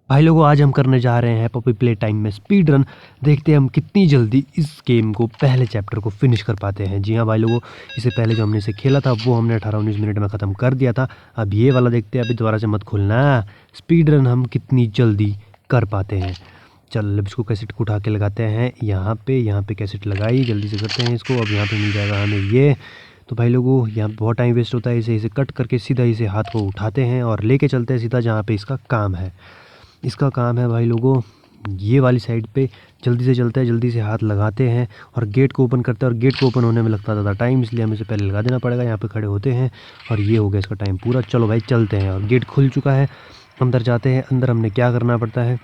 भाई लोगों, आज हम करने जा रहे हैं पपी प्ले टाइम में स्पीड रन। देखते हैं हम कितनी जल्दी इस गेम को पहले चैप्टर को फिनिश कर पाते हैं। जी हाँ भाई लोगों, इससे पहले जो हमने इसे खेला था वो हमने 18-19 मिनट में ख़त्म कर दिया था। अब ये वाला देखते हैं, अभी दोबारा से मत खोलना। स्पीड रन हम कितनी जल्दी कर पाते हैं। चल अब इसको कैसेट को उठा के लगाते हैं यहाँ पे कैसेट लगाई, जल्दी से करते हैं इसको। अब यहाँ पे मिल जाएगा हमें ये। तो भाई लोगों, यहाँ बहुत टाइम वेस्ट होता है, इसे कट करके सीधा इसे हाथ को उठाते हैं और लेके चलते हैं सीधा जहाँ पे इसका काम है। इसका काम है भाई लोगों ये वाली साइड पे। जल्दी से चलते हैं, जल्दी से हाथ लगाते हैं और गेट को ओपन करते हैं। और गेट को ओपन होने में लगता ज़्यादा टाइम, इसलिए हमें इसे पहले लगा देना पड़ेगा। यहाँ पे खड़े होते हैं और ये हो गया इसका टाइम पूरा। चलो भाई चलते हैं, और गेट खुल चुका है। अंदर जाते हैं। अंदर हमने क्या करना पड़ता है,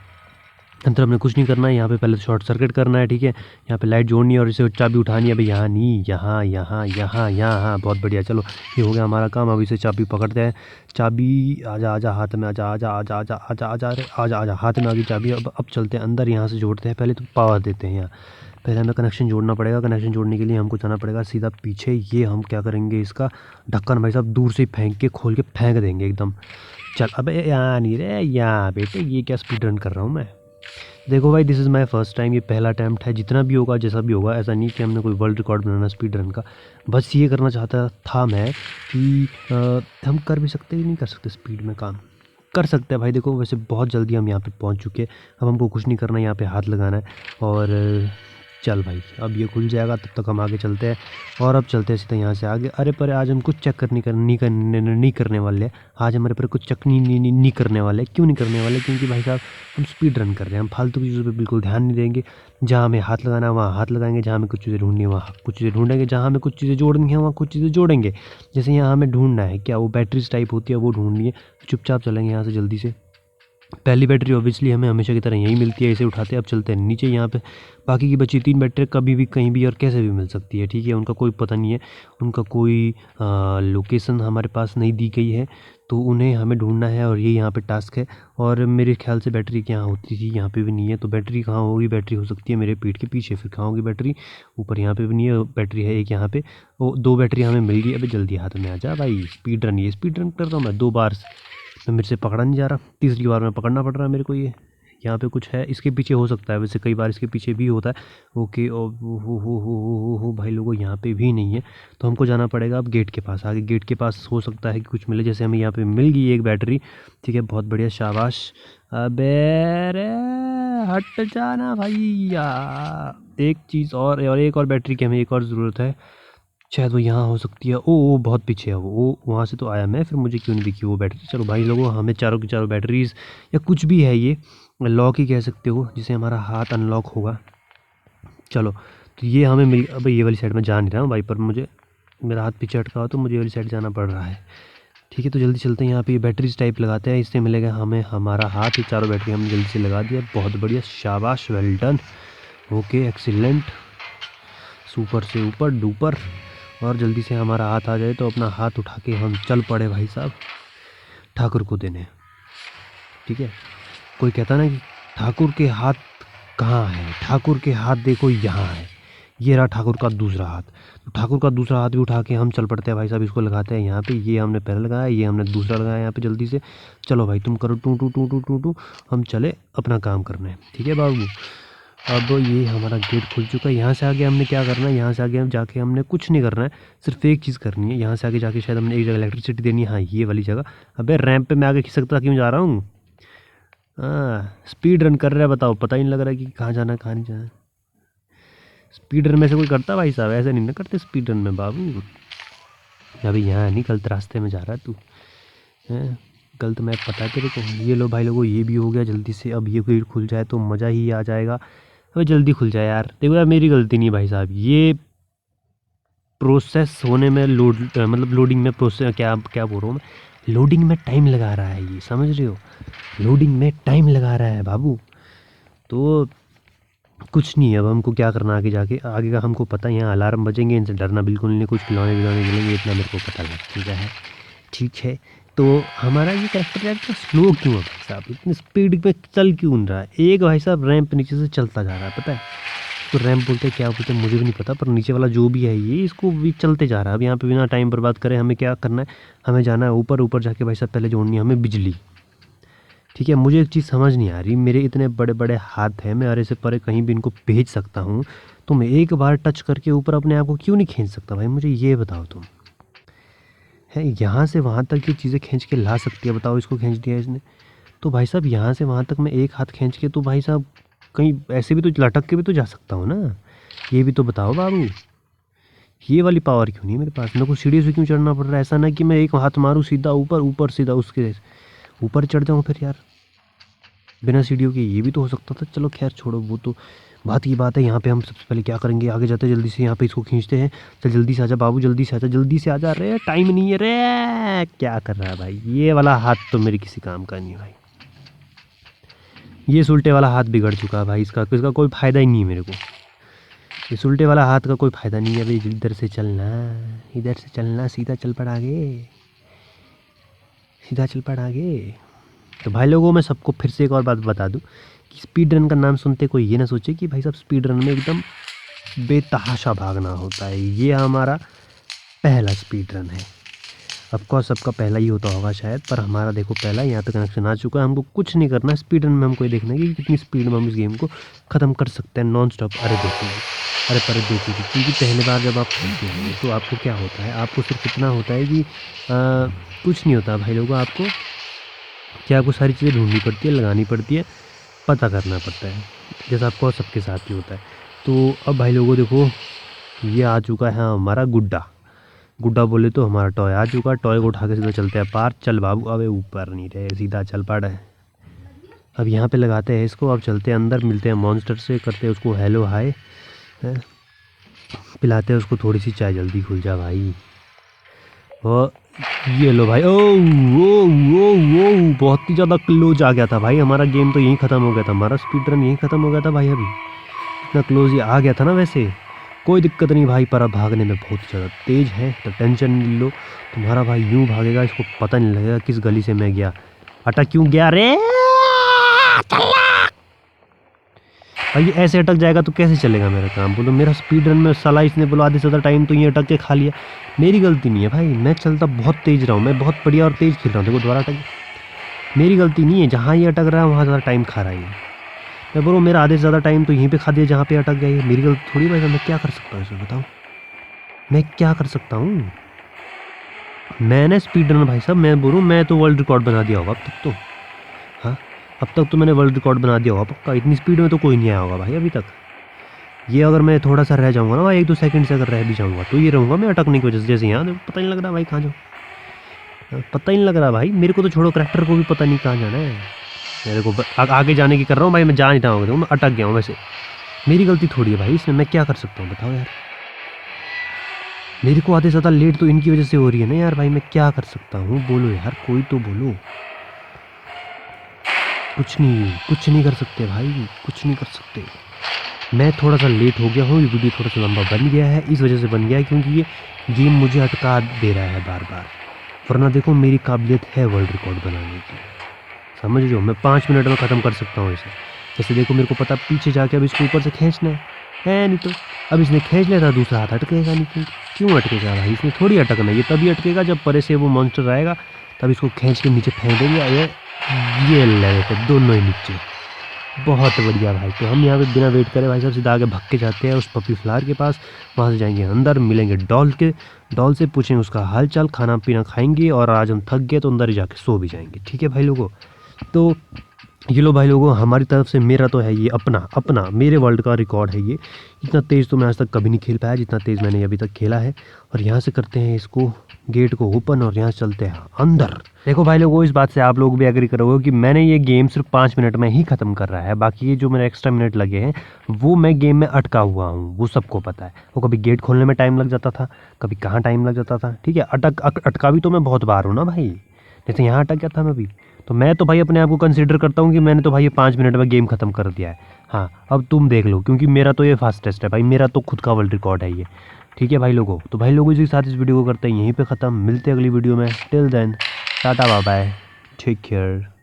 अंदर हमने कुछ नहीं करना है। यहाँ पे पहले शॉर्ट सर्किट करना है, ठीक है। यहाँ पे लाइट जोड़नी है और इसे चाबी उठानी है। भाई यहाँ नहीं, यहाँ यहाँ यहाँ यहाँ, हाँ बहुत बढ़िया। चलो ये हो गया हमारा काम। अब इसे चाबी पकड़ते हैं। चाबी आजा आजा हाथ में, आजा आजा आजा आजा आजा आजा अरे आजा आजा, हाथ में आ गई चाबी। अब चलते हैं अंदर, यहाँ से जोड़ते हैं। पहले तो पावर देते हैं यहाँ। पहले हमें कनेक्शन जोड़ना पड़ेगा। कनेक्शन जोड़ने के लिए हमको जाना पड़ेगा सीधा पीछे। ये हम क्या करेंगे, इसका ढक्कन भाई साहब दूर से फेंक के खोल के फेंक देंगे एकदम। चल अबे यहाँ नहीं रे, यहाँ बेटे ये क्या स्पीड रन कर रहा हूँ मैं। देखो भाई, this is my first time, ये पहला अटैम्प्ट है। जितना भी होगा जैसा भी होगा, ऐसा नहीं कि हमने कोई वर्ल्ड रिकॉर्ड बनाना स्पीड रन का। बस ये करना चाहता था मैं कि हम कर भी सकते, ही नहीं कर सकते स्पीड में काम कर सकते हैं भाई। देखो वैसे बहुत जल्दी हम यहाँ पे पहुँच चुके हैं। अब हमको कुछ नहीं करना है, यहाँ पे हाथ लगाना है और चल भाई अब ये खुल जाएगा। तब तक हम आगे चलते हैं और अब चलते हैं सीधा यहाँ से आगे। अरे पर आज हम कुछ चेक नहीं करने वाले। आज हमारे पर कुछ चेक नहीं करने वाले। क्यों नहीं करने वाले? क्योंकि भाई साहब हम स्पीड रन कर रहे हैं। हम फालतू की चीज़ों पे बिल्कुल ध्यान नहीं देंगे। जहाँ हमें हाथ लगाना है वहाँ हाथ लगाएंगे, जहाँ हमें कुछ चीज़ें ढूंढनी है वहाँ कुछ चीज़ें ढूंढेंगे, जहाँ हमें कुछ चीज़ें जोड़नी है वहाँ कुछ चीज़ें जोड़ेंगे। जैसे यहाँ हमें ढूंढना है क्या, वो बैटरीज टाइप होती है वो ढूंढनी है। चुपचाप चलेंगे यहाँ से जल्दी से। पहली बैटरी ऑब्वियसली हमें हमेशा की तरह यहीं मिलती है, इसे उठाते हैं। अब चलते हैं नीचे। यहाँ पे बाकी की बची 3 बैटरी कभी भी कहीं भी और कैसे भी मिल सकती है, ठीक है। उनका कोई पता नहीं है, उनका कोई लोकेशन हमारे पास नहीं दी गई है, तो उन्हें हमें ढूंढना है और ये यहाँ पे टास्क है। और मेरे ख्याल से बैटरी यहाँ होती थी, यहाँ पे भी नहीं है। तो बैटरी कहाँ होगी? बैटरी हो सकती है मेरे पीठ के पीछे। फिर कहाँ होगी बैटरी? ऊपर यहाँ पे भी नहीं है। बैटरी है एक यहाँ पे। वो 2 बैटरी हमें मिल गई। अभी जल्दी हाथ में आ जा भाई। स्पीड रन, ये स्पीड रन कर रहा हूँ मैं 2 बार तो मेरे से पकड़ा नहीं जा रहा। तीसरी बार में पकड़ना पड़ रहा है मेरे को ये। यहाँ पे कुछ है, इसके पीछे हो सकता है, वैसे कई बार इसके पीछे भी होता है। ओके हो भाई लोगों, यहाँ पे भी नहीं है। तो हमको जाना पड़ेगा अब गेट के पास। आगे गेट के पास हो सकता है कि कुछ मिले। जैसे हमें यहाँ पे मिल गई एक बैटरी, ठीक है, बहुत बढ़िया, शाबाश। अबे रे हट जाना भैया। एक चीज़ और एक और बैटरी की हमें एक और ज़रूरत है। शायद वो यहाँ हो सकती है। ओ बहुत पीछे है वो वहाँ से तो आया मैं, फिर मुझे क्यों नहीं दिखी वो बैटरी। चलो भाई लोगों, हमें चारों की चारों बैटरीज या कुछ भी है, ये लॉक ही कह सकते हो, जिसे हमारा हाथ अनलॉक होगा। चलो तो ये हमें मिल। अब ये वाली साइड में जा नहीं रहा हूँ भाई, पर मुझे मेरा हाथ पीछे अटका हो तो मुझे ये वाली साइड जाना पड़ रहा है, ठीक है। तो जल्दी चलते हैं, यहाँ पे ये बैटरीज टाइप लगाते हैं, इससे मिलेगा हमें हमारा हाथ। ये चारों बैटरी हमने जल्दी से लगा दिया, बहुत बढ़िया, शाबाश, well done, okay, excellent, super से ऊपर डुपर। और जल्दी से हमारा हाथ आ जाए तो अपना हाथ उठा के हम चल पड़े भाई साहब ठाकुर को देने, ठीक है। कोई कहता ना कि ठाकुर के हाथ कहाँ है, ठाकुर के हाथ देखो यहाँ है। ये रहा ठाकुर का दूसरा हाथ। तो ठाकुर का दूसरा हाथ भी उठा के हम चल पड़ते हैं भाई साहब। इसको लगाते हैं यहाँ पे। ये हमने पहले लगाया, ये हमने दूसरा लगाया यहाँ पे। जल्दी से चलो भाई, तुम करो टू टू टू टू टू टू, हम चले अपना काम करने, ठीक है बाबू। अब ये हमारा गेट खुल चुका है। यहाँ से आगे हमने क्या करना है, यहाँ से आगे हम जाके हमने कुछ नहीं करना है, सिर्फ एक चीज़ करनी है। यहाँ से आगे जाके शायद हमने एक जगह इलेक्ट्रिसिटी देनी है, हाँ ये वाली जगह। अबे रैंप पे मैं आगे खिसक सकता क्यों जा रहा हूँ? हाँ स्पीड रन कर रहा है, बताओ, पता ही नहीं लग रहा है कि कहाँ जाना है कहाँ नहीं जाना। स्पीड रन में से कोई करता भाई साहब? ऐसे नहीं ना करते स्पीड रन में बाबू। अभी यहाँ नहीं, गलत रास्ते में जा रहा है तू, है गलत मैप पता है तेरे को। ये लो भाई लोगों, ये भी हो गया जल्दी से। अब ये गेट खुल जाए तो मज़ा ही आ जाएगा। अबे जल्दी खुल जाए यार। देखो यार, मेरी गलती नहीं भाई साहब, ये प्रोसेस होने में मतलब लोडिंग में प्रोसेस, क्या क्या बोल रहा हूँ मैं, लोडिंग में टाइम लगा रहा है ये, समझ रहे हो? लोडिंग में टाइम लगा रहा है बाबू। तो कुछ नहीं है, अब हमको क्या करना आगे जाके, आगे का हमको पता है। यहाँ अलार्म बजेंगे, इनसे डरना बिल्कुल नहीं। कुछ खिलौने मिलेंगे, इतना मेरे को पता लग चुका है, ठीक है। तो हमारा ये कैरेक्टर यार स्लो क्यों है भाई साहब, इतनी स्पीड पे चल क्यों नहीं रहा है? एक भाई साहब रैंप नीचे से चलता जा रहा है, पता है तो रैंप बोलते हैं क्या बोलते हैं मुझे भी नहीं पता, पर नीचे वाला जो भी है ये इसको भी चलते जा रहा है। अब यहाँ पे बिना टाइम बर्बाद करे हमें क्या करना है, हमें जाना है ऊपर। ऊपर जाके भाई साहब पहले जोड़नी है हमें बिजली। ठीक है, मुझे एक चीज़ समझ नहीं आ रही, मेरे इतने बड़े बड़े हाथ हैं, मैं अरे से परे कहीं भी इनको भेज सकता हूँ, तो मैं एक बार टच करके ऊपर अपने आप को क्यों नहीं खींच सकता भाई? मुझे ये बताओ तुम। है यहाँ से वहाँ तक ये चीज़ें खींच के ला सकती है, बताओ इसको खींच दिया इसने। तो भाई साहब यहाँ से वहाँ तक मैं एक हाथ खींच के तो भाई साहब कहीं ऐसे भी तो लटक के भी तो जा सकता हूँ ना। ये भी तो बताओ बाबू, ये वाली पावर क्यों नहीं है मेरे पास? मेरे को सीढ़ी से क्यों चढ़ना पड़ रहा है? ऐसा ना कि मैं एक हाथ मारूँ सीधा ऊपर, ऊपर सीधा उसके ऊपर चढ़ जाऊँ फिर यार, बिना सीढ़ियों के। ये भी तो हो सकता था। चलो खैर छोड़ो, वो तो बात की बात है। यहाँ पे हम सबसे पहले क्या करेंगे, आगे जाते जल्दी से यहाँ पे इसको खींचते हैं। चल जल्दी से आजा बाबू, जल्दी से आजा, जल्दी से आजा। रे टाइम नहीं है रे, क्या कर रहा है भाई? ये वाला हाथ तो मेरे किसी काम का नहीं है भाई। ये उल्टे वाला हाथ बिगड़ चुका है भाई, इसका कोई फ़ायदा ही नहीं है मेरे को। इस उल्टे वाला हाथ का कोई फ़ायदा नहीं है भाई। इधर से चलना, इधर से चलना, सीधा चल पड़ आगे, सीधा चल पड़ आगे। तो भाई लोगों, मैं सबको फिर से एक और बात बता दूं कि स्पीड रन का नाम सुनते कोई ये ना सोचे कि भाई साहब स्पीड रन में एकदम बेतहाशा भागना होता है। ये हमारा पहला स्पीड रन है। ऑफकोर्स सबका पहला ही होता होगा शायद, पर हमारा देखो पहला यहाँ पे कनेक्शन आ चुका है। हमको कुछ नहीं करना, स्पीड रन में हमको ये देखना है कि कितनी स्पीड में हम इस गेम को ख़त्म कर सकते हैं नॉन स्टॉप। अरे देखिए, अरे पर देखिए, क्योंकि पहली बार जब आप खेलते हैं तो आपको क्या होता है, आपको सिर्फ इतना होता है कि कुछ नहीं होता भाई लोगों। आपको क्या, आपको सारी चीज़ें ढूंढनी पड़ती है, लगानी पड़ती है, पता करना पड़ता है, जैसा आपको सबके साथ ही होता है। तो अब भाई लोगों देखो, ये आ चुका है हमारा गुड्डा। गुड्डा बोले तो हमारा टॉय आ चुका है। टॉय को उठा के सीधा चलते हैं पार। चल बाबू, अबे ऊपर नहीं रहे, सीधा चल पड़ा है। अब यहाँ पे लगाते हैं इसको। अब चलते हैं अंदर, मिलते हैं मॉन्स्टर से, करते हैं उसको हेलो हाय, पिलाते हैं उसको थोड़ी सी चाय। जल्दी खुल जा भाई। और ये लो भाई। ओ वो वो वो बहुत ही ज़्यादा क्लोज आ गया था भाई। हमारा गेम तो यहीं ख़त्म हो गया था, हमारा स्पीड रन यहीं ख़त्म हो गया था भाई। अभी इतना क्लोज ये आ गया था ना। वैसे कोई दिक्कत नहीं भाई, पर अब भागने में बहुत ज़्यादा तेज़ है, तो टेंशन नहीं लो। तुम्हारा भाई यूँ भागेगा, इसको पता नहीं लगेगा किस गली से मैं गया। अटक क्यों गया रे भाई? ऐसे अटक जाएगा तो कैसे चलेगा मेरा काम? बोलो, मेरा स्पीड रन में साला इसने बोला आधे से ज़्यादा टाइम तो ये अटक के खा लिया। मेरी गलती नहीं है भाई, मैं चलता बहुत तेज़ रहा हूँ, मैं बहुत बढ़िया और तेज़ खेल रहा हूँ। देखो दोबारा अटक, मेरी गलती नहीं है। जहाँ ये अटक रहा है वहाँ ज़्यादा टाइम खा रहा है। मैं बोलो मेरा आधे से ज़्यादा टाइम तो यहीं पे खा दिया जहाँ पे अटक गया। ये मेरी गलती थोड़ी भाई। मैं क्या कर सकता हूँ इसमें, बताओ मैं क्या कर सकता हूँ? मैंने स्पीड रन भाई साहब, मैं बोलूँ मैं तो वर्ल्ड रिकॉर्ड बना दिया होगा अब तक तो। हाँ, अब तक तो मैंने वर्ल्ड रिकॉर्ड बना दिया होगा पक्का। इतनी स्पीड में तो कोई नहीं आया होगा भाई अभी तक। ये अगर मैं थोड़ा सा रह जाऊँगा ना भाई, 1-2 सेकंड से अगर रह भी जाऊँगा तो ये रहूँगा मैं अटकने की वजह से। जैसे यहाँ पता नहीं लग रहा भाई कहाँ जाऊँ, पता ही नहीं लग रहा भाई मेरे को तो। छोड़ो करैक्टर को भी पता नहीं कहाँ जाना है मेरे को। आगे जाने की कर रहा हूँ भाई, मैं जा नहीं रहा हूँ, मैं अटक गया हूँ। वैसे मेरी गलती थोड़ी है भाई इसमें, मैं क्या कर सकता हूँ बताओ यार? मेरे को आधे ज़्यादा लेट तो इनकी वजह से हो रही है ना यार भाई। मैं क्या कर सकता हूँ, बोलो यार, कोई तो बोलो। कुछ नहीं कर सकते भाई, कुछ नहीं कर सकते। मैं थोड़ा सा लेट हो गया हूँ, ये वीडियो थोड़ा सा लंबा बन गया है, इस वजह से बन गया है क्योंकि ये गेम मुझे अटका दे रहा है बार बार। वरना देखो मेरी काबिलियत है वर्ल्ड रिकॉर्ड बनाने की, समझ रहे हो? मैं 5 मिनट में ख़त्म कर सकता हूँ इसे। जैसे देखो मेरे को पता पीछे जाके अब इसको ऊपर से खींचना है नहीं तो अब इसने खींच लिया था, दूसरा हाथ अटकेगा नहीं। क्यों अटकेगा भाई? इसने थोड़ी अटकना है। ये तभी अटकेगा जब परे से वो मॉन्स्टर आएगा, तब इसको खींच के नीचे फेंक देंगे। ये लेते दोनों ही नीचे। बहुत बढ़िया भाई। तो हम यहाँ पे बिना वेट करे भाई साहब सीधा आगे भाग के जाते हैं उस पपी फ्लावर के पास। वहाँ से जाएंगे अंदर, मिलेंगे डॉल से पूछेंगे उसका हाल चाल, खाना पीना खाएंगे, और आज हम थक गए तो अंदर ही जाके सो भी जाएंगे। ठीक है भाई लोगों? तो ये लो भाई लोगों, हमारी तरफ से मेरा तो है ये अपना मेरे वर्ल्ड का रिकॉर्ड है ये। इतना तेज़ तो मैं आज तक कभी नहीं खेल पाया जितना तेज़ मैंने अभी तक खेला है। और यहाँ से करते हैं इसको गेट को ओपन, और यहाँ से चलते हैं अंदर। देखो भाई लोगों, इस बात से आप लोग भी एग्री करोगे कि मैंने ये गेम सिर्फ 5 मिनट में ही ख़त्म कर रहा है। बाकी ये जो मेरे एक्स्ट्रा मिनट लगे हैं वो मैं गेम में अटका हुआ हूँ, वो सबको पता है। वो कभी गेट खोलने में टाइम लग जाता था, कभी कहाँ टाइम लग जाता था। ठीक है, अटका भी तो मैं बहुत बार हूँ ना भाई। जैसे यहाँ अटक गया था मैं भी, तो मैं तो भाई अपने आप को कंसीडर करता हूँ कि मैंने तो भाई ये 5 मिनट में गेम ख़त्म कर दिया है। हाँ, अब तुम देख लो, क्योंकि मेरा तो ये फास्टेस्ट है भाई, मेरा तो खुद का वर्ल्ड रिकॉर्ड है ये। ठीक है भाई लोगों, तो भाई लोगों इसी के साथ इस वीडियो को करते हैं यहीं पे ख़त्म। मिलते हैं अगली वीडियो में। Till then tata bye bye, take care.